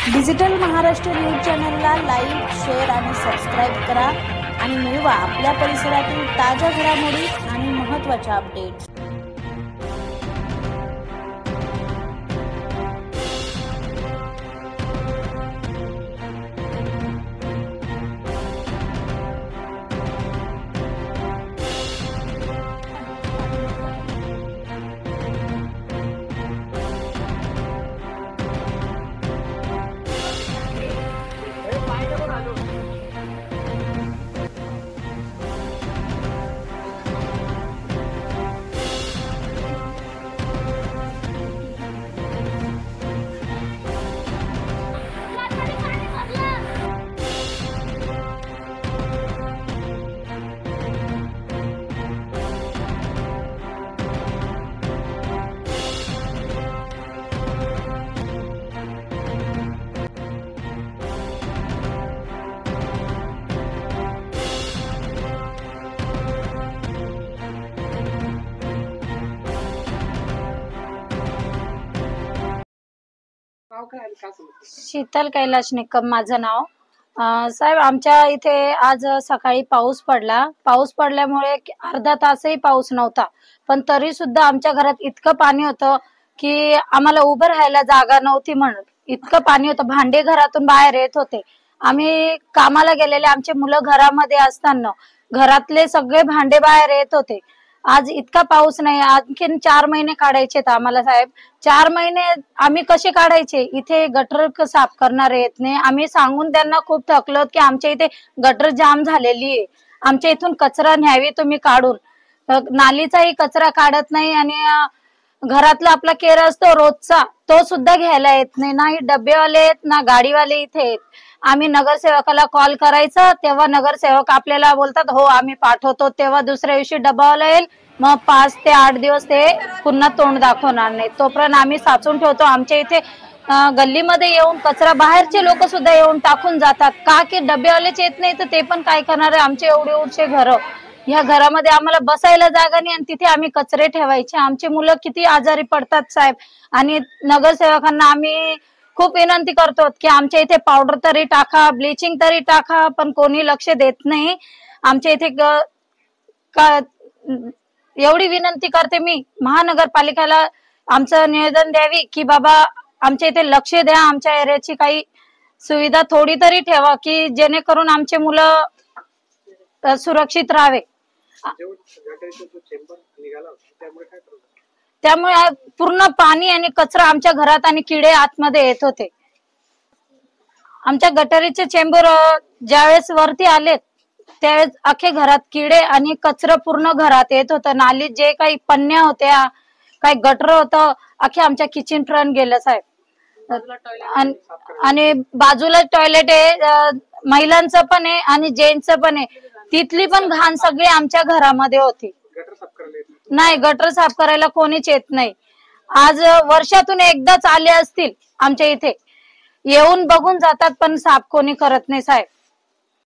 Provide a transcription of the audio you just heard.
Digital Maharashtra news चॅनलला like, share आणि subscribe करा आणि मिळवा आपल्या परिसरातील ताज्या घडामोडी आणि महत्त्वाच्या अपडेट्स। शीतल कैलाश निकम माझं नाव। साहेब, आमच्या इथे आज सकाळी पाऊस पडला। पाऊस पडल्यामुळे अर्धा तासही पाऊस नव्हता, पण तरी सुद्धा आमच्या घरात इतकं पाणी होतं की आम्हाला उभं राहायला जागा नव्हती म्हणून इतकं पाणी होतं। भांडे घरातून बाहेर येत होते। आम्ही कामाला गेलेले, आमचे मुलं घरामध्ये असताना घरातले सगळे भांडे बाहेर येत होते। आज इतका पाऊस नाही, आणखीन 4 महिने काढायचे आम्हाला साहेब। 4 महिने आम्ही कसे काढायचे? इथे गटर साफ करणार येत नाही। आम्ही सांगून त्यांना खूप थकलो की आमच्या इथे गटर जाम झालेली आहे, आमच्या इथून कचरा न्यावी तुम्ही काढून। नालीचाही कचरा काढत नाही आणि घरातला आपला केर असतो रोजचा, तो सुद्धा घ्यायला येत नाही। नाही डब्बेवाले येत ना गाडीवाले इथे येत। आम्ही नगरसेवकाला कॉल करायचा, तेव्हा नगरसेवक आपल्याला बोलतात हो आम्ही पाठवतो, तेव्हा दुसऱ्या दिवशी डब्बावाला येईल, मग 5 ते 8 दिवस ते पुन्हा तोंड दाखवणार नाही। तोपर्यंत आम्ही साचून ठेवतो। आमच्या इथे गल्लीमध्ये येऊन कचरा बाहेरचे लोक सुद्धा येऊन टाकून जातात, का की डब्यावालेच येत नाही तर ते पण काय करणार आहे? आमचे एवढे उंचे घर, ह्या घरामध्ये आम्हाला बसायला जागा नाही आणि तिथे आम्ही कचरे ठेवायचे। आमची मुलं किती आजारी पडतात साहेब। आणि नगरसेवकांना आम्ही खूप विनंती करतो की आमच्या इथे पावडर तरी टाका, ब्लिचिंग तरी टाका, पण कोणी लक्ष देत नाही। आमच्या इथे एवढी विनंती करते मी महानगरपालिकेला, आमचं निवेदन द्यावी की बाबा आमच्या इथे लक्ष द्या, आमच्या एरियाची काही सुविधा थोडी तरी ठेवा की जेणेकरून आमचे मुलं सुरक्षित राहावे। त्यामुळे पूर्ण पाणी आणि कचरा आमच्या घरात आणि किडे आतमध्ये येत होते। आमच्या गटारीचे चेंबर ज्यावेळेस वरती आले त्यावेळेस अख्खे घरात किडे आणि कचरा पूर्ण घरात येत होतं। नालीत जे काही पन्न्या होत्या, काही गटर होतं, अख्खे आमच्या किचन फ्रंट गेलं साहेब। आणि बाजूला टॉयलेट आहे, महिलांचं पण आहे आणि जेंट्सचं पण आहे, तिथली पण घाण सगळी आमच्या घरामध्ये होती। नाही, गटर साफ करायला कोणीच येत नाही। आज वर्षातून एकदाच आले असतील आमच्या इथे, येऊन बघून जातात, पण साफ कोणी करत नाही साहेब।